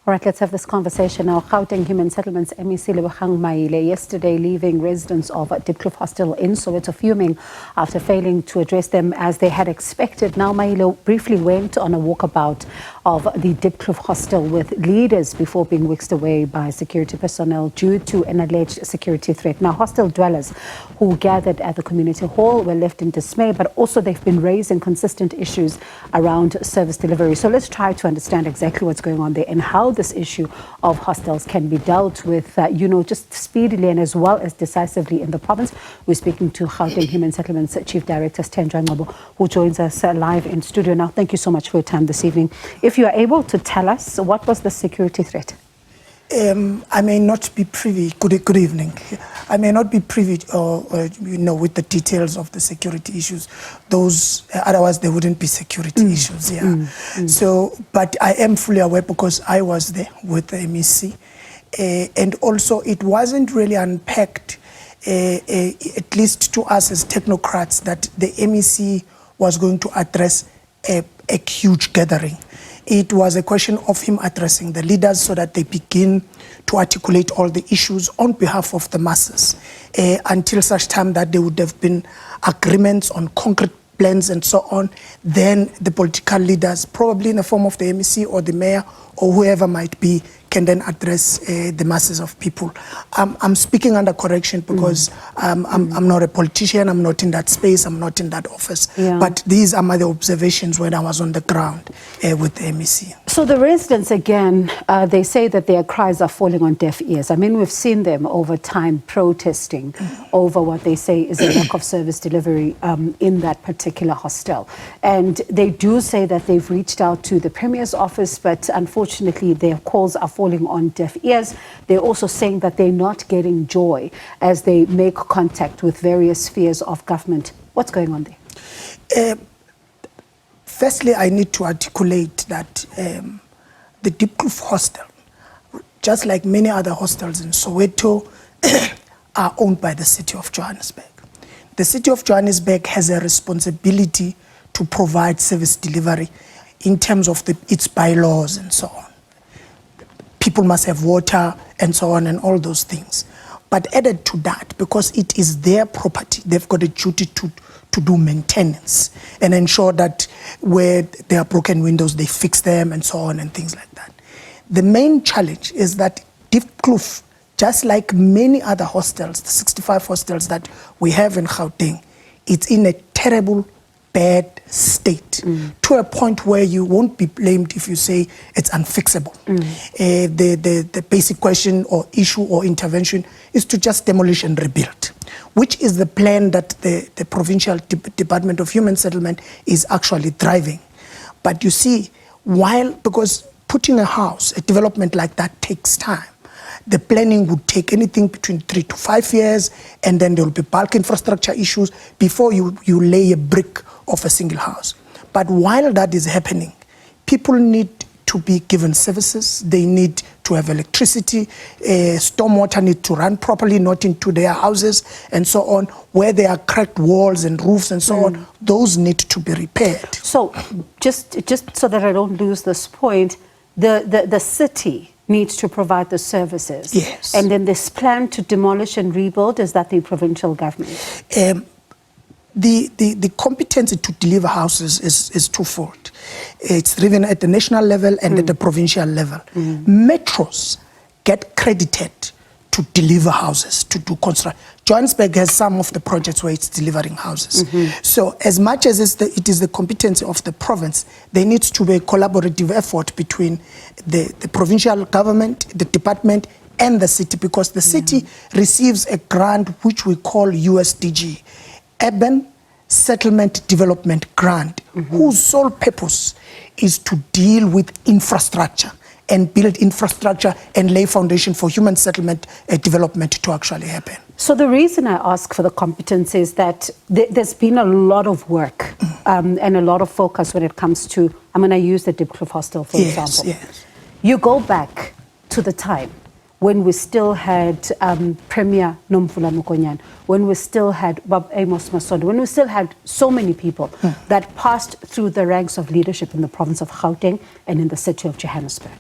All right, let's have this conversation now. Gauteng Human Settlements MEC Lebogang Maile yesterday leaving residents of Diepkloof Hostel in Soweto fuming after failing to address them as they had expected. Now Maile briefly went on a walkabout of the Diepkloof Hostel with leaders before being whisked away by security personnel due to an alleged security threat. Now hostel dwellers who gathered at the community hall were left in dismay, but also they've been raising consistent issues around service delivery. So let's try to understand exactly what's going on there and how this issue of hostels can be dealt with, just speedily and as well as decisively in the province. We're speaking to Gauteng Human Settlements Chief Director Sthenjwa Ngcobo, who joins us live in studio now. Thank you so much for your time this evening. If you are able to tell us, what was the security threat? I may not be privy. Good evening. I may not be privy, with the details of the security issues. Those otherwise there wouldn't be security issues. Yeah. So, but I am fully aware because I was there with the MEC, and also it wasn't really unpacked, at least to us as technocrats, that the MEC was going to address a huge gathering. It was a question of him addressing the leaders so that they begin to articulate all the issues on behalf of the masses until such time that there would have been agreements on concrete plans and so on. Then the political leaders, probably in the form of the MEC or the mayor or whoever might be, can then address the masses of people. I'm speaking under correction because I'm not a politician, I'm not in that space, I'm not in that office. Yeah. But these are my observations when I was on the ground with the MEC. So the residents, again, they say that their cries are falling on deaf ears. I mean, we've seen them over time protesting over what they say is a lack of service delivery in that particular hostel. And they do say that they've reached out to the Premier's office, but unfortunately their calls are falling on deaf ears. They're also saying that they're not getting joy as they make contact with various spheres of government. What's going on there? Firstly, I need to articulate that the Diepkloof Hostel, just like many other hostels in Soweto, are owned by the City of Johannesburg. The City of Johannesburg has a responsibility to provide service delivery in terms of its bylaws and so on. People must have water and so on and all those things. But added to that, because it is their property, they've got a duty to do maintenance and ensure that where there are broken windows, they fix them and so on and things like that. The main challenge is that Diepkloof, just like many other hostels, the 65 hostels that we have in Gauteng, it's in a terrible, bad state to a point where you won't be blamed if you say it's unfixable. The basic question or issue or intervention is to just demolish and rebuild, which is the plan that the Provincial Department of Human Settlement is actually driving. But you see, because putting a house, a development like that takes time. The planning would take anything between 3 to 5 years, and then there will be bulk infrastructure issues before you lay a brick of a single house. But while that is happening, people need to be given services. They need to have electricity. Stormwater need to run properly, not into their houses and so on. Where there are cracked walls and roofs and so on, those need to be repaired. So just so that I don't lose this point, the city needs to provide the services. Yes. And then this plan to demolish and rebuild, is that the provincial government? The competency to deliver houses is twofold. It's driven at the national level and at the provincial level. Metros get credited to deliver houses, to do construction. Johannesburg has some of the projects where it's delivering houses. So as much as it is the competency of the province, there needs to be a collaborative effort between the provincial government, the department, and the city, because the city receives a grant which we call USDG, Urban Settlement Development Grant, whose sole purpose is to deal with infrastructure and build infrastructure and lay foundation for human settlement development to actually happen. So the reason I ask for the competence is that there's been a lot of work and a lot of focus when it comes to, I'm going to use the Diepkloof Hostel for example. Yes. You go back to the time when we still had Premier Nomvula Mukonyan, when we still had Bob Amos Masondo, when we still had so many people that passed through the ranks of leadership in the province of Gauteng and in the city of Johannesburg.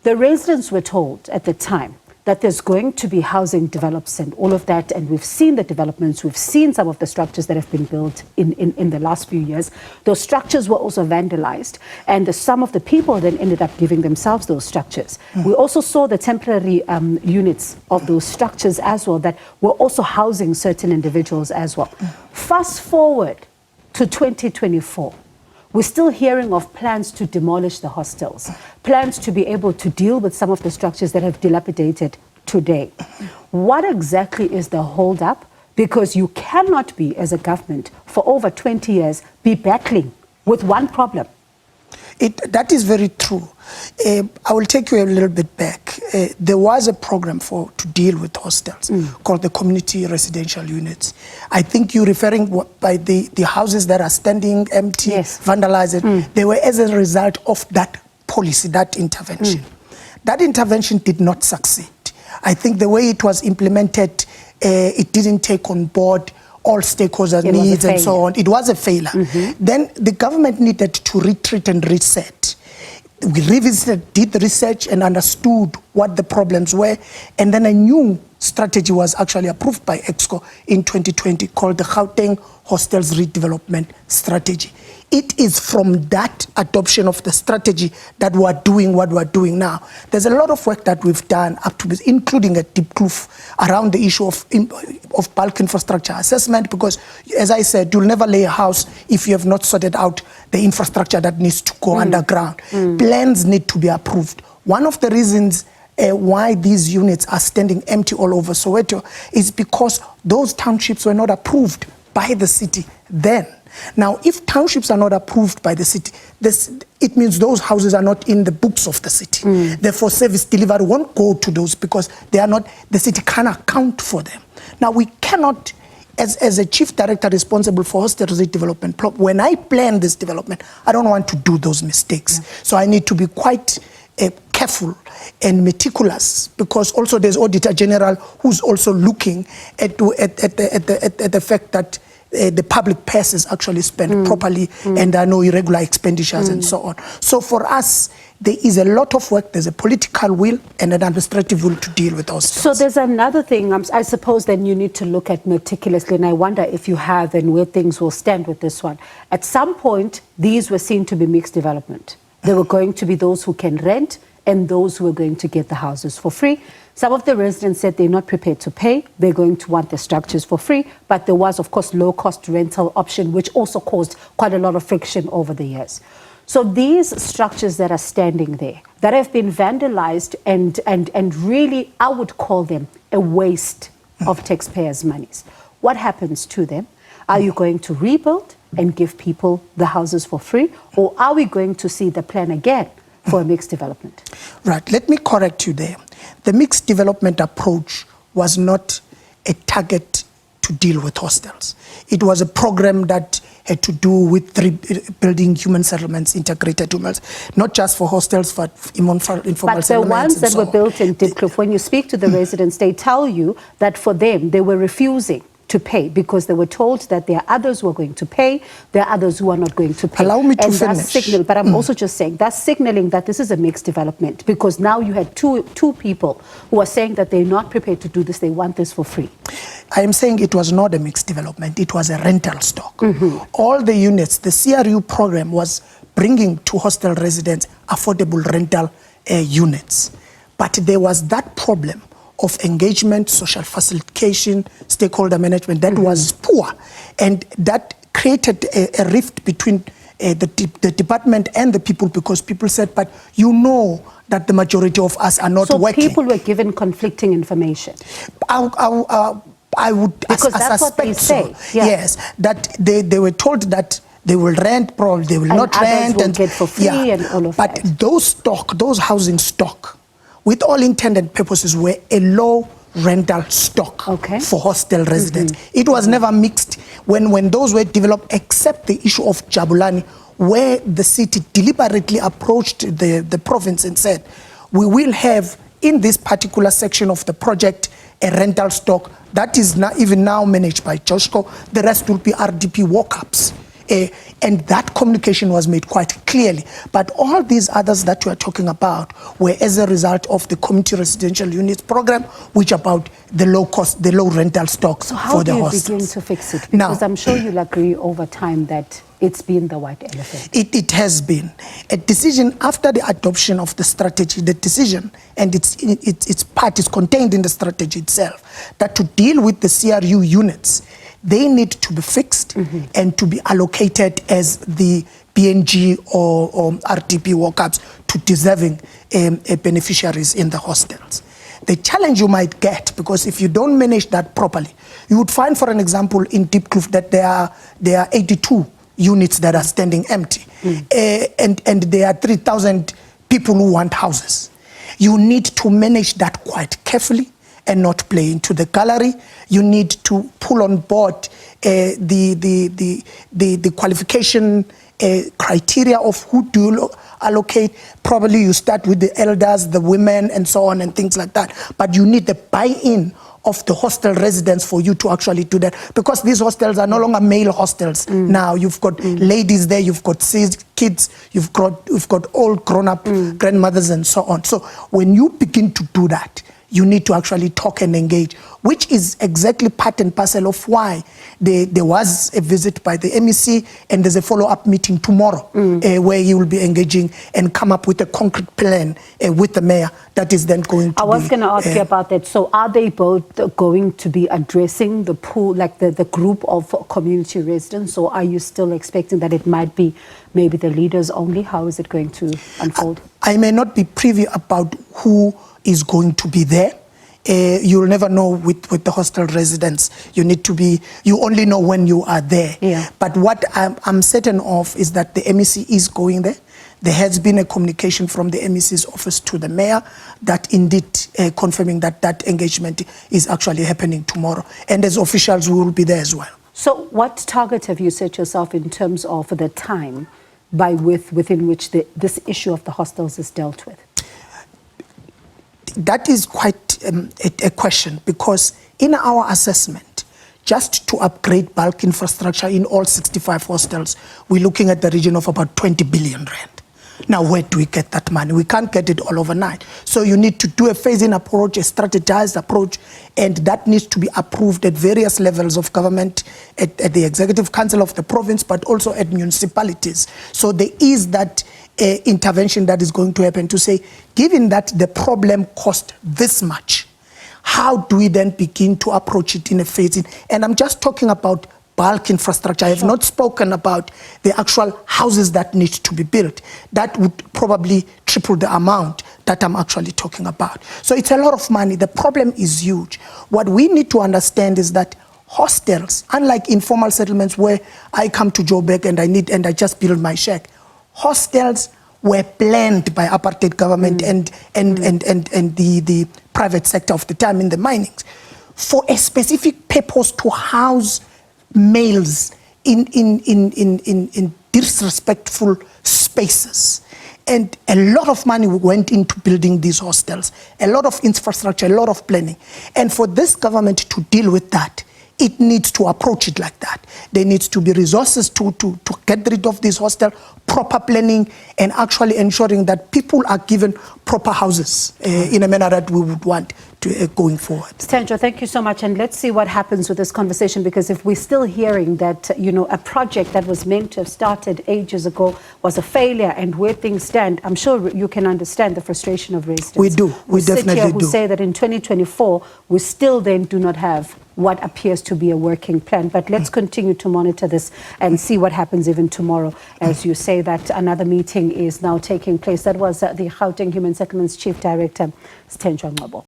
The residents were told at the time that there's going to be housing develops and all of that, and we've seen the developments, we've seen some of the structures that have been built in the last few years. Those structures were also vandalized, and some of the people then ended up giving themselves those structures. We also saw the temporary units of those structures as well that were also housing certain individuals as well. Fast forward to 2024. We're still hearing of plans to demolish the hostels, plans to be able to deal with some of the structures that have dilapidated today. What exactly is the holdup? Because you cannot be, as a government, for over 20 years, be battling with one problem. That is very true. I will take you a little bit back. There was a program to deal with hostels called the community residential units. I think you're referring by the houses that are standing empty, yes, vandalized. They were as a result of that policy, that intervention. That intervention did not succeed. I think the way it was implemented, it didn't take on board all stakeholders' needs and so on. It was a failure. Then the government needed to retreat and reset. We revisited, did the research and understood what the problems were, and then a new strategy was actually approved by EXCO in 2020 called the Gauteng Hostels Redevelopment Strategy. It is from that adoption of the strategy that we're doing what we're doing now. There's a lot of work that we've done up to this, including at Diepkloof, around the issue of bulk infrastructure assessment, because, as I said, you'll never lay a house if you have not sorted out the infrastructure that needs to go underground. Plans need to be approved. One of the reasons why these units are standing empty all over Soweto is because those townships were not approved by the city then. Now, if townships are not approved by the city, it means those houses are not in the books of the city. Therefore, service delivery won't go to those because they are not, the city can't account for them. Now, we cannot, as a chief director responsible for hostel redevelopment, when I plan this development, I don't want to do those mistakes. So I need to be quite careful and meticulous, because also there's Auditor General who's also looking at the fact that the public purse is actually spent properly, and there are no irregular expenditures and so on. So for us, there is a lot of work. There's a political will and an administrative will to deal with those things. So there's another thing, I suppose, then you need to look at meticulously, and I wonder if you have and where things will stand with this one. At some point, these were seen to be mixed development. There were going to be those who can rent and those who are going to get the houses for free. Some of the residents said they're not prepared to pay. They're going to want the structures for free. But there was, of course, low-cost rental option, which also caused quite a lot of friction over the years. So these structures that are standing there, that have been vandalized and really, I would call them a waste of taxpayers' monies. What happens to them? Are you going to rebuild and give people the houses for free? Or are we going to see the plan again for a mixed development? Right, let me correct you there. The mixed development approach was not a target to deal with hostels. It was a program that had to do with building human settlements, integrated humans, not just for hostels, but informal settlements. But the ones that were built in Diepkloof, when you speak to the residents, they tell you that for them, they were refusing to pay because they were told that there are others who are going to pay, there are others who are not going to pay. Allow me to finish. But I'm also just saying, that's signaling that this is a mixed development, because now you had two people who are saying that they're not prepared to do this, they want this for free. I am saying it was not a mixed development, it was a rental stock. All the units, the CRU program was bringing to hostel residents affordable rental units. But there was that problem of engagement, social facilitation, stakeholder management that was poor, and that created a rift between the department and the people, because people said, but you know that the majority of us are not working. So people were given conflicting information. I would because that's what they say. So. Yeah. Yes, that they were told that they will rent, probably they will not rent, and get for free, and all of that. But those housing stock, with all intent and purposes, were a low rental stock for hostel residents. It was never mixed when those were developed, except the issue of Jabulani, where the city deliberately approached the province and said, we will have in this particular section of the project a rental stock that is not even now managed by Joshko. The rest will be RDP walk-ups. And that communication was made quite clearly. But all these others that we are talking about were as a result of the community residential units program, which about the low cost, the low rental stocks for the hostels. How do you begin to fix it? Because I'm sure you'll agree over time that it's been the white elephant. It has been. A decision after the adoption of the strategy, the decision, and its part is contained in the strategy itself, that to deal with the CRU units, they need to be fixed and to be allocated as the BNG or RTP walk-ups to deserving beneficiaries in the hostels. The challenge you might get, because if you don't manage that properly, you would find, for an example, in Diepkloof that there are 82 units that are standing empty, and there are 3,000 people who want houses. You need to manage that quite carefully and not play into the gallery. You need to pull on board the qualification criteria of who do you allocate. Probably you start with the elders, the women, and so on, and things like that. But you need the buy-in of the hostel residents for you to actually do that, because these hostels are no longer male hostels. Now you've got ladies there, you've got kids, you've got all grown-up grandmothers and so on. So when you begin to do that, you need to actually talk and engage, which is exactly part and parcel of why there was a visit by the MEC, and there's a follow-up meeting tomorrow where he will be engaging and come up with a concrete plan with the mayor that is then going to I was going to ask you about that. So are they both going to be addressing the pool, like the group of community residents, or are you still expecting that it might be maybe the leaders only? How is it going to unfold? I may not be privy about who is going to be there. You'll never know with the hostel residents. You only know when you are there. Yeah. But what I'm certain of is that the MEC is going there. There has been a communication from the MEC's office to the mayor that indeed confirming that engagement is actually happening tomorrow. And as officials, we will be there as well. So what target have you set yourself in terms of the time within which this issue of the hostels is dealt with? That is quite a question, because in our assessment, just to upgrade bulk infrastructure in all 65 hostels, we're looking at the region of about 20 billion rand. Now, where do we get that money? We can't get it all overnight. So you need to do a phasing approach, a strategized approach, and that needs to be approved at various levels of government, at the Executive Council of the province, but also at municipalities. So there is that intervention that is going to happen to say, given that the problem cost this much, how do we then begin to approach it in a phasing? And I'm just talking about bulk infrastructure. I have not spoken about the actual houses that need to be built. That would probably triple the amount that I'm actually talking about. So it's a lot of money. The problem is huge. What we need to understand is that hostels, unlike informal settlements where I come to Joburg and I just build my shack, hostels were planned by apartheid government and the private sector of the time in the minings for a specific purpose to house males in disrespectful spaces. And a lot of money went into building these hostels, a lot of infrastructure, a lot of planning. And for this government to deal with that, it needs to approach it like that. There needs to be resources to get rid of this hostel, proper planning, and actually ensuring that people are given proper houses in a manner that we would want to, going forward. Sthenjwa, thank you so much. And let's see what happens with this conversation, because if we're still hearing that, a project that was meant to have started ages ago was a failure, and where things stand, I'm sure you can understand the frustration of residents. We do. We definitely do. Who say that in 2024, we still then do not have what appears to be a working plan. But let's continue to monitor this and see what happens even tomorrow. As you say that another meeting is now taking place. That was the Gauteng Human Settlements Chief Director, Sthenjwa Ngcobo.